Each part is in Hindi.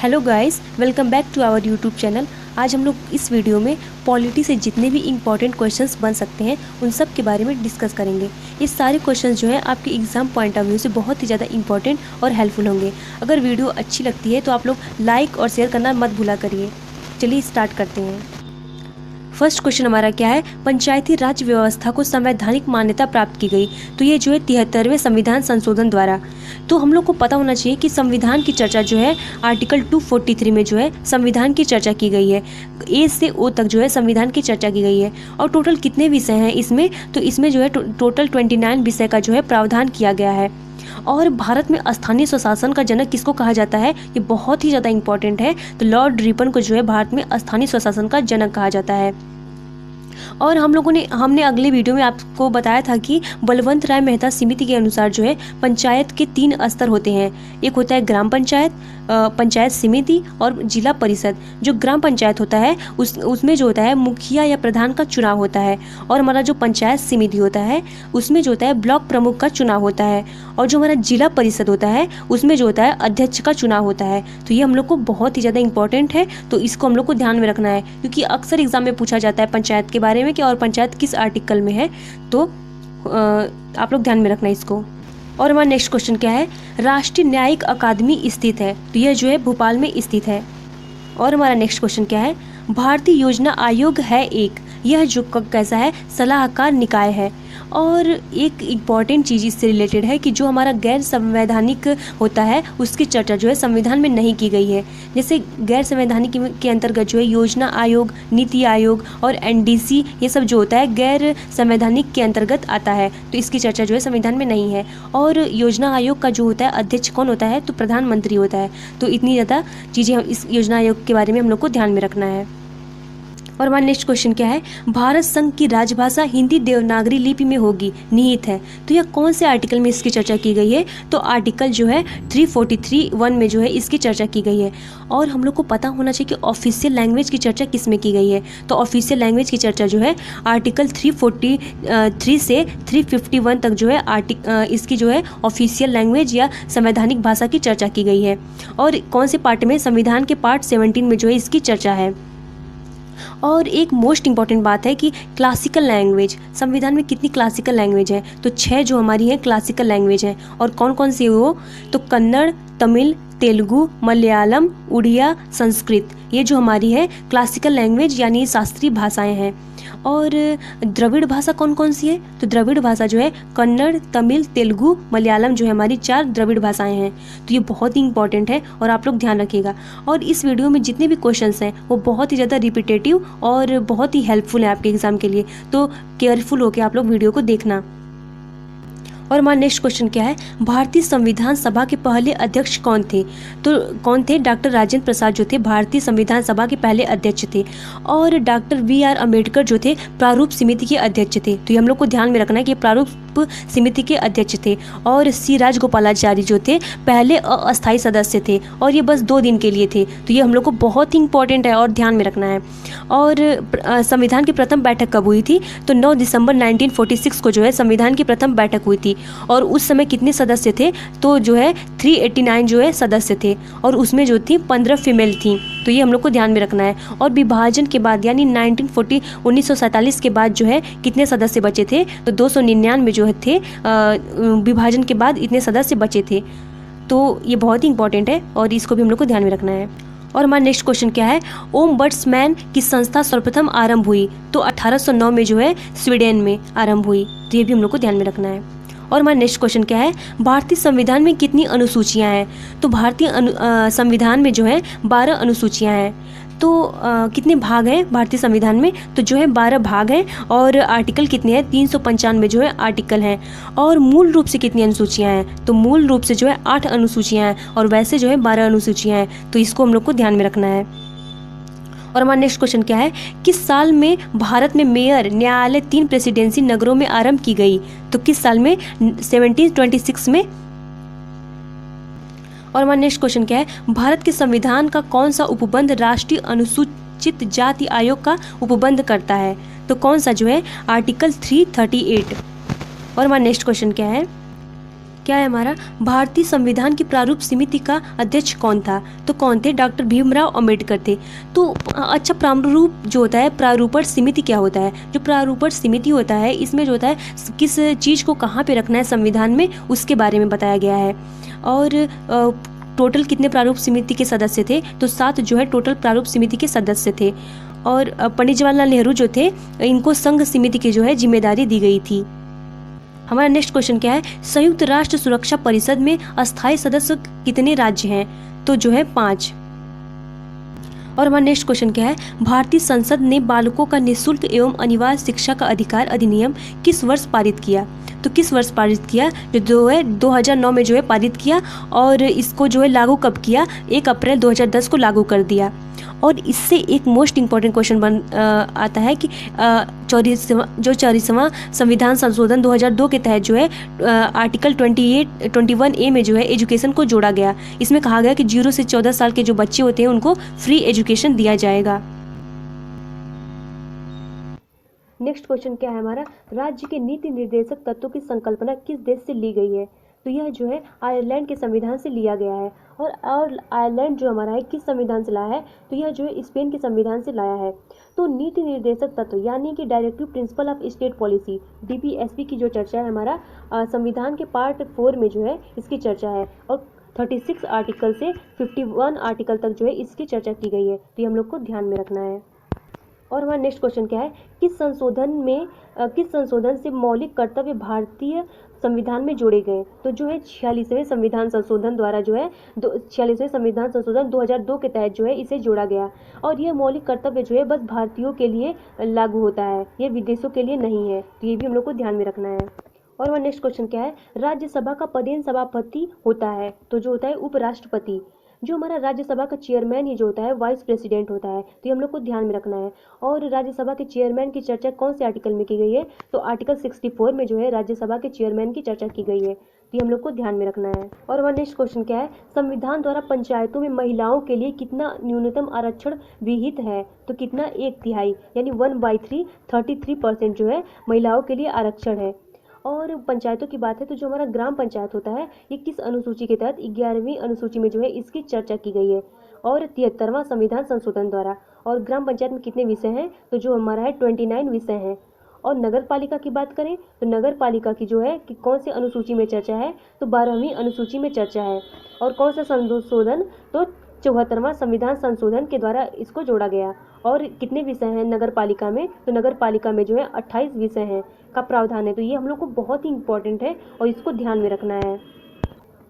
Hello guys, welcome back to our YouTube channel. आज हम लोग इस वीडियो में पॉलिटी से जितने भी इंपॉर्टेंट क्वेश्चंस बन सकते हैं उन सब के बारे में डिस्कस करेंगे। ये सारे क्वेश्चंस जो है आपके एग्जाम पॉइंट ऑफ व्यू से बहुत ही ज़्यादा इंपॉर्टेंट और हेल्पफुल होंगे। अगर वीडियो अच्छी लगती है तो आप लोग लाइक और शेयर करना मत भूला करिए। चलिए स्टार्ट करते हैं। फर्स्ट क्वेश्चन हमारा क्या है, पंचायती राज व्यवस्था को संवैधानिक मान्यता प्राप्त की गई। तो ये जो है 73वें संविधान संशोधन द्वारा। तो हम लोग को पता होना चाहिए कि संविधान की चर्चा जो है आर्टिकल 243 में जो है संविधान की चर्चा की गई है। ए से ओ तक जो है संविधान की चर्चा की गई है। और टोटल कितने विषय हैं इसमें, तो इसमें जो है टोटल 29 विषय का जो है प्रावधान किया गया है। और भारत में स्थानीय स्वशासन का जनक किसको कहा जाता है, ये बहुत ही ज़्यादा इंपॉर्टेंट है। तो लॉर्ड रिपन को जो है भारत में स्थानीय स्वशासन का जनक कहा जाता है। और हमने अगले वीडियो में आपको बताया था कि बलवंत राय मेहता समिति के अनुसार जो है पंचायत के 3 स्तर होते हैं। एक होता है ग्राम पंचायत, पंचायत समिति और जिला परिषद। जो ग्राम पंचायत होता है उसमें जो होता है मुखिया या प्रधान का चुनाव होता है। और हमारा जो पंचायत समिति होता है उसमें जो होता है ब्लॉक प्रमुख का चुनाव होता है। और जो हमारा जिला परिषद होता है उसमें जो होता है अध्यक्ष का चुनाव होता है। तो ये हम लोग को बहुत ही ज़्यादा इंपॉर्टेंट है, तो इसको हम लोग को ध्यान में रखना है, क्योंकि अक्सर एग्जाम में पूछा जाता है पंचायत के बारे में कि और पंचायत किस आर्टिकल में है। तो आप लोग ध्यान में रखना इसको। और हमारा नेक्स्ट क्वेश्चन क्या है, राष्ट्रीय न्यायिक अकादमी स्थित है। तो यह जो है भोपाल में स्थित है। और हमारा नेक्स्ट क्वेश्चन क्या है, भारतीय योजना आयोग है एक, यह जो कैसा है, सलाहकार निकाय है। और एक इम्पॉर्टेंट चीज़ इससे रिलेटेड है कि जो हमारा गैर संवैधानिक होता है उसकी चर्चा जो है संविधान में नहीं की गई है। जैसे गैर संवैधानिक के अंतर्गत जो है योजना आयोग, नीति आयोग और एनडीसी, ये सब जो होता है गैर संवैधानिक के अंतर्गत आता है। तो इसकी चर्चा जो है संविधान में नहीं है। और योजना आयोग का जो होता है अध्यक्ष कौन होता है, तो प्रधानमंत्री होता है। तो इतनी ज़्यादा चीज़ें इस योजना आयोग के बारे में हम लोग को ध्यान में रखना है। और हमारा नेक्स्ट क्वेश्चन क्या है, भारत संघ की राजभाषा हिंदी देवनागरी लिपि में होगी, निहित है। तो यह कौन से आर्टिकल में इसकी चर्चा की गई है, तो आर्टिकल जो है 343(1) में जो है इसकी चर्चा की गई है। और हम लोग को पता होना चाहिए कि ऑफिशियल लैंग्वेज की चर्चा किस में की गई है। तो ऑफिशियल लैंग्वेज की चर्चा जो है आर्टिकल 343 से 351 तक जो है इसकी जो है ऑफिशियल लैंग्वेज या संवैधानिक भाषा की चर्चा की गई है। और कौन से पार्ट में, संविधान के पार्ट 17 में जो है इसकी चर्चा है। और एक मोस्ट इंपॉर्टेंट बात है कि क्लासिकल लैंग्वेज, संविधान में कितनी क्लासिकल लैंग्वेज है, तो 6 जो हमारी है क्लासिकल लैंग्वेज है। और कौन कौन सी वो, तो कन्नड़, तमिल, तेलुगु, मलयालम, उड़िया, संस्कृत, ये जो हमारी है क्लासिकल लैंग्वेज यानी शास्त्रीय भाषाएं हैं। और द्रविड़ भाषा कौन कौन सी है, तो द्रविड़ भाषा जो है कन्नड़, तमिल, तेलुगु, मलयालम जो है हमारी 4 द्रविड़ भाषाएं हैं। तो ये बहुत ही इंपॉर्टेंट है और आप लोग ध्यान रखिएगा। और इस वीडियो में जितने भी क्वेश्चंस हैं वो बहुत ही ज़्यादा रिपीटेटिव और बहुत ही हेल्पफुल है आपके एग्जाम के लिए। तो केयरफुल होकर आप लोग वीडियो को देखना। और हमारा नेक्स्ट क्वेश्चन क्या है, भारतीय संविधान सभा के पहले अध्यक्ष कौन थे। तो कौन थे, डॉक्टर राजेंद्र प्रसाद जो थे भारतीय संविधान सभा के पहले अध्यक्ष थे। और डॉक्टर BR अम्बेडकर जो थे प्रारूप समिति के अध्यक्ष थे। तो ये हम लोग को ध्यान में रखना है कि प्रारूप समिति के अध्यक्ष थे। और C राजगोपालाचारी जो थे पहले अस्थायी सदस्य थे और ये बस 2 दिन के लिए थे। तो ये हम लोग को बहुत ही इंपॉर्टेंट है और ध्यान में रखना है। और संविधान की प्रथम बैठक कब हुई थी, तो 9 दिसंबर 1946 को जो है संविधान की प्रथम बैठक हुई थी। और उस समय कितने सदस्य थे, तो जो है 389 जो है सदस्य थे। और उसमें जो थी 15 फीमेल थी। तो ये हम लोग को ध्यान में रखना है। और विभाजन के बाद यानी 1947 के बाद जो है कितने सदस्य बचे थे, तो 299 जो थे विभाजन के बाद इतने सदस्य बचे थे। तो ये बहुत ही इंपॉर्टेंट है और इसको भी हम लोग को ध्यान में रखना है। और हमारा नेक्स्ट क्वेश्चन क्या है, ओम्बड्समैन की संस्था सर्वप्रथम आरंभ हुई, तो 1809 में जो है स्वीडन में आरंभ हुई। तो ये भी हम लोग को ध्यान में रखना है। और हमारा नेक्स्ट क्वेश्चन क्या है, भारतीय संविधान में कितनी अनुसूचियां हैं, तो भारतीय संविधान में जो है 12 अनुसूचियां हैं। तो कितने भाग हैं भारतीय संविधान में, तो जो है 12 भाग हैं। और आर्टिकल कितने हैं, 395 जो है आर्टिकल हैं। और मूल रूप से कितनी अनुसूचियां हैं, तो मूल रूप से जो है 8 अनुसूचियां हैं और वैसे जो है 12 अनुसूचियां हैं। तो इसको हम लोग को ध्यान में रखना है। और हमारा नेक्स्ट क्वेश्चन क्या है, किस साल में भारत में मेयर न्यायालय 3 प्रेसिडेंसी नगरों में आरंभ की गई, तो किस साल में, 1726 में। और हमारा नेक्स्ट क्वेश्चन क्या है, भारत के संविधान का कौन सा उपबंध राष्ट्रीय अनुसूचित जाति आयोग का उपबंध करता है, तो कौन सा जो है आर्टिकल 338। और हमारा नेक्स्ट क्वेश्चन क्या है, क्या है हमारा, भारतीय संविधान की प्रारूप समिति का अध्यक्ष कौन था? तो कौन थे? डॉक्टर भीमराव अंबेडकर थे। तो अच्छा, प्रारूप जो होता है, प्रारूपण समिति क्या होता है? जो प्रारूपण समिति होता है, इसमें जो होता है किस चीज़ को कहाँ पे रखना है संविधान में, उसके बारे में बताया गया है। और टोटल कितने प्रारूप समिति के सदस्य थे? तो 7 जो है टोटल प्रारूप समिति के सदस्य थे। और पंडित जवाहरलाल नेहरू जो थे, इनको संघ समिति की जो है जिम्मेदारी दी गई थी। हमारा नेक्स्ट क्वेश्चन क्या है, संयुक्त राष्ट्र सुरक्षा परिषद में अस्थायी सदस्य कितने राज्य हैं? तो जो है 5। और हमारा नेक्स्ट क्वेश्चन क्या है, भारतीय संसद ने बालकों का निःशुल्क एवं अनिवार्य शिक्षा का अधिकार अधिनियम किस वर्ष पारित किया? तो किस वर्ष पारित किया? जो है 2009 में जो है पारित किया। और इसको जो है लागू कब किया? 1 अप्रैल 2010 को लागू कर दिया। और इससे एक मोस्ट इम्पॉर्टेंट क्वेश्चन आता है कि 44वां संविधान संशोधन 2002 के तहत जो है आर्टिकल 21A में जो है एजुकेशन को जोड़ा गया। इसमें कहा गया कि 0 से 14 साल के जो बच्चे होते हैं उनको फ्री एजुकेशन दिया जाएगा। नेक्स्ट क्वेश्चन क्या है हमारा, राज्य के नीति निर्देशक तत्वों की संकल्पना किस देश से ली गई है? तो यह जो है आयरलैंड के संविधान से लिया गया है। और आयरलैंड जो हमारा है किस संविधान से लाया है? तो यह जो है स्पेन के संविधान से लाया है। तो नीति निर्देशक तत्व यानी कि directive principle of state policy, DPSP की जो चर्चा है हमारा संविधान के पार्ट 4 में जो है इसकी चर्चा है। और 36 आर्टिकल से 51 आर्टिकल तक जो है इसकी चर्चा की गई है। तो ये हम लोग को ध्यान में रखना है। और हमारा नेक्स्ट क्वेश्चन क्या है, किस संशोधन से मौलिक कर्तव्य भारतीय संविधान में जोड़े गए? तो जो है 46वें संविधान संशोधन द्वारा जो है 46वें संविधान संशोधन 2002 के तहत जो है इसे जोड़ा गया। और यह मौलिक कर्तव्य जो है बस भारतीयों के लिए लागू होता है, यह विदेशों के लिए नहीं है। तो ये भी हम लोग को ध्यान में रखना है। और वह नेक्स्ट क्वेश्चन क्या है, राज्यसभा का पदेन सभापति होता है? तो जो होता है उपराष्ट्रपति। जो हमारा राज्यसभा का चेयरमैन ही जो होता है वाइस प्रेसिडेंट होता है। तो ये हम लोग को ध्यान में रखना है। और राज्यसभा के चेयरमैन की चर्चा कौन से आर्टिकल में की गई है? तो आर्टिकल 64 में जो है राज्यसभा के चेयरमैन की चर्चा की गई है। तो ये हम लोग को ध्यान में रखना है। और हमारा नेक्स्ट क्वेश्चन क्या है, संविधान द्वारा पंचायतों में महिलाओं के लिए कितना न्यूनतम आरक्षण विहित है? तो कितना? 1/3 यानी 1/3 33% जो है महिलाओं के लिए आरक्षण है। और पंचायतों की बात है तो जो हमारा ग्राम पंचायत होता है ये किस अनुसूची के तहत? 11वीं अनुसूची में जो है इसकी चर्चा की गई है। और 73वां संविधान संशोधन द्वारा। और ग्राम पंचायत में कितने विषय हैं? तो जो हमारा है 29 विषय हैं। और नगर पालिका की बात करें तो नगर पालिका की जो है कि कौन से अनुसूची में चर्चा है? तो 12वीं अनुसूची में चर्चा है। और कौन सा संशोधन? तो 74वां संविधान संशोधन के द्वारा इसको जोड़ा गया। और कितने विषय हैं नगर पालिका में? तो नगर पालिका में जो है 28 विषय हैं का प्रावधान है। तो ये हम लोग को बहुत ही इंपॉर्टेंट है और इसको ध्यान में रखना है।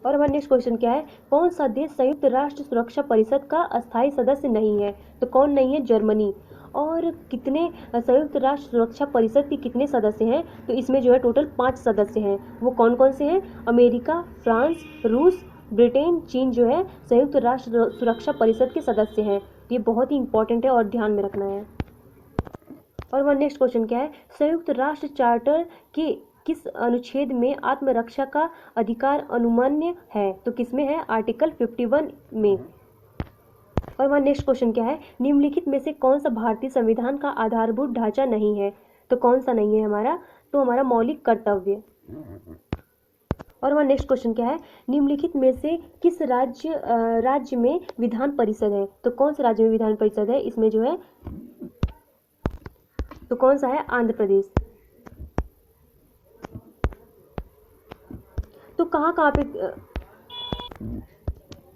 और हमारा नेक्स्ट क्वेश्चन क्या है, कौन सा देश संयुक्त राष्ट्र सुरक्षा परिषद का अस्थायी सदस्य नहीं है? तो कौन नहीं है? जर्मनी। और कितने संयुक्त राष्ट्र सुरक्षा परिषद के कितने सदस्य हैं? तो इसमें जो है टोटल 5 सदस्य हैं। वो कौन कौन से हैं? अमेरिका, फ्रांस, रूस, ब्रिटेन, चीन जो है संयुक्त राष्ट्र सुरक्षा परिषद के सदस्य हैं। ये बहुत ही इंपॉर्टेंट है और ध्यान में रखना है। और वह नेक्स्ट क्वेश्चन क्या है, संयुक्त राष्ट्र चार्टर के किस अनुच्छेद में आत्मरक्षा का अधिकार अनुमन्य है? तो किसमें है? आर्टिकल 51 में। और वह नेक्स्ट क्वेश्चन क्या है, निम्नलिखित में से कौन सा भारतीय संविधान का आधारभूत ढांचा नहीं है? तो कौन सा नहीं है हमारा? तो हमारा मौलिक कर्तव्य। और वह नेक्स्ट क्वेश्चन क्या है, निम्नलिखित में से किस राज्य में विधान परिषद है? तो कौन से राज्य में विधान परिषद है? इसमें जो है तो कौन सा है? आंध्र प्रदेश। तो कहाँ पे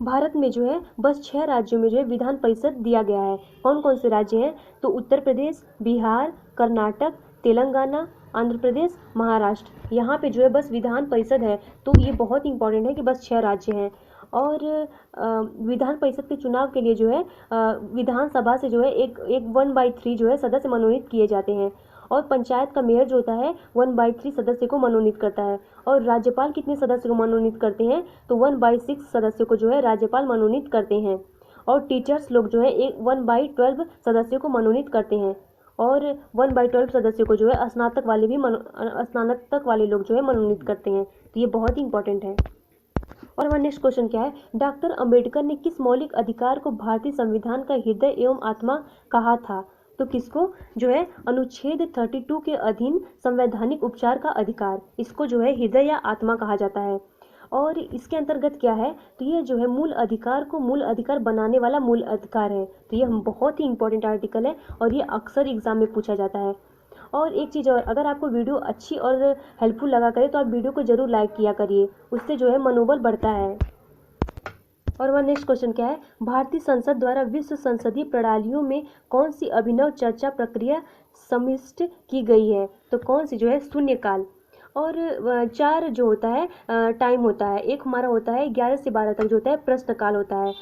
भारत में जो है बस 6 राज्यों में जो है विधान परिषद दिया गया है। कौन कौन से राज्य हैं? तो उत्तर प्रदेश, बिहार, कर्नाटक, तेलंगाना, आंध्र प्रदेश, महाराष्ट्र। यहाँ पे जो है बस विधान परिषद है। तो ये बहुत ही इंपॉर्टेंट है कि बस 6 राज्य हैं। और विधान परिषद के चुनाव के लिए जो है विधानसभा से जो है एक 1/3 जो है सदस्य मनोनीत किए जाते हैं। और पंचायत का मेयर जो होता है 1/3 सदस्य को मनोनीत करता है। और राज्यपाल कितने सदस्य को मनोनीत करते हैं? तो 1/6 सदस्य को जो है राज्यपाल मनोनीत करते हैं। और टीचर्स लोग जो है 1/12 सदस्यों को मनोनीत करते हैं। और 1/12 सदस्यों को जो है स्नातक वाले लोग जो है मनोनीत करते हैं। तो ये बहुत ही इंपॉर्टेंट है। और हमारा नेक्स्ट क्वेश्चन क्या है, डॉक्टर अंबेडकर ने किस मौलिक अधिकार को भारतीय संविधान का हृदय एवं आत्मा कहा था? तो किसको? जो है अनुच्छेद 32 के अधीन संवैधानिक उपचार का अधिकार, इसको जो है हृदय या आत्मा कहा जाता है। और इसके अंतर्गत क्या है, तो ये जो है मूल अधिकार को मूल अधिकार बनाने वाला मूल अधिकार है। तो ये बहुत ही इंपॉर्टेंट आर्टिकल है और ये अक्सर एग्जाम में पूछा जाता है। और एक चीज़ और, अगर आपको वीडियो अच्छी और हेल्पफुल लगा करे तो आप वीडियो को जरूर लाइक किया करिए, उससे जो है मनोबल बढ़ता है। और वह नेक्स्ट क्वेश्चन क्या है, भारतीय संसद द्वारा विश्व संसदीय प्रणालियों में कौन सी अभिनव चर्चा प्रक्रिया समाविष्ट की गई है, तो कौन सी जो है शून्यकाल। और 4 जो होता है टाइम होता है, एक हमारा होता है 11 से 12 तक जो होता है प्रश्नकाल होता है,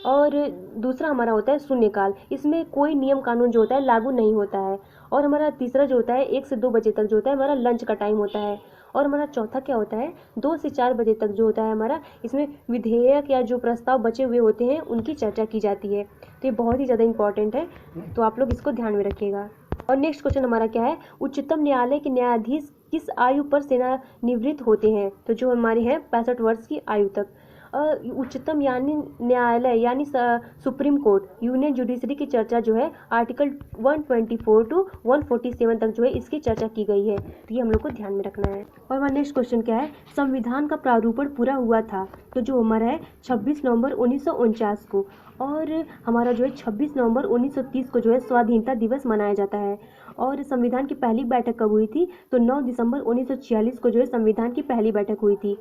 और दूसरा हमारा होता है शून्यकाल, इसमें कोई नियम कानून जो होता है लागू नहीं होता है। और हमारा तीसरा जो होता है 1 से 2 बजे तक जो होता है हमारा लंच का टाइम होता है। और हमारा चौथा क्या होता है 2 से 4 बजे तक जो होता है हमारा, इसमें विधेयक या जो प्रस्ताव बचे हुए होते हैं उनकी चर्चा की जाती है। तो ये बहुत ही ज़्यादा इंपॉर्टेंट है, तो आप लोग इसको ध्यान में रखिएगा। और नेक्स्ट क्वेश्चन हमारा क्या है, उच्चतम न्यायालय के न्यायाधीश किस आयु पर सेवानिवृत्त होते हैं, तो जो हमारे हैं 65 वर्ष की आयु तक। उच्चतम यानी न्यायालय यानी सुप्रीम कोर्ट यूनियन जुडिशरी की चर्चा जो है आर्टिकल 124 टू 147 तक जो है इसकी चर्चा की गई है। तो ये हम लोग को ध्यान में रखना है। और हमारा नेक्स्ट क्वेश्चन क्या है, संविधान का प्रारूपण पूरा हुआ था, तो जो हमारा है 26 नवंबर 1949 को। और हमारा जो है 26 नवंबर 1930 को जो है स्वाधीनता दिवस मनाया जाता है। और संविधान की पहली बैठक कब हुई थी, तो 9 दिसंबर 1946 को जो है संविधान की पहली बैठक हुई थी।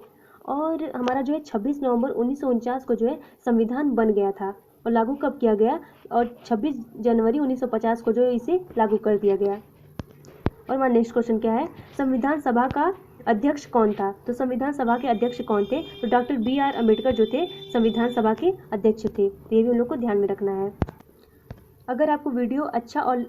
और हमारा जो है 26 नवंबर 1949 को जो है संविधान बन गया था और लागू कब किया गया, और 26 जनवरी 1950 को जो है इसे लागू कर दिया गया। और हमारा नेक्स्ट क्वेश्चन क्या है, संविधान सभा का अध्यक्ष कौन था, तो संविधान सभा के अध्यक्ष कौन थे, तो डॉक्टर BR अम्बेडकर जो थे संविधान सभा के अध्यक्ष थे। तो ये भी हम लोग को ध्यान में रखना है। अगर आपको वीडियो अच्छा और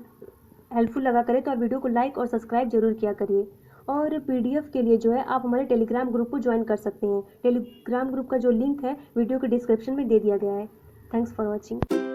हेल्पफुल लगा करे तो आप वीडियो को लाइक और सब्सक्राइब जरूर किया करिए। और PDF के लिए जो है आप हमारे टेलीग्राम ग्रुप को ज्वाइन कर सकते हैं। टेलीग्राम ग्रुप का जो लिंक है वीडियो के डिस्क्रिप्शन में दे दिया गया है। Thanks for watching.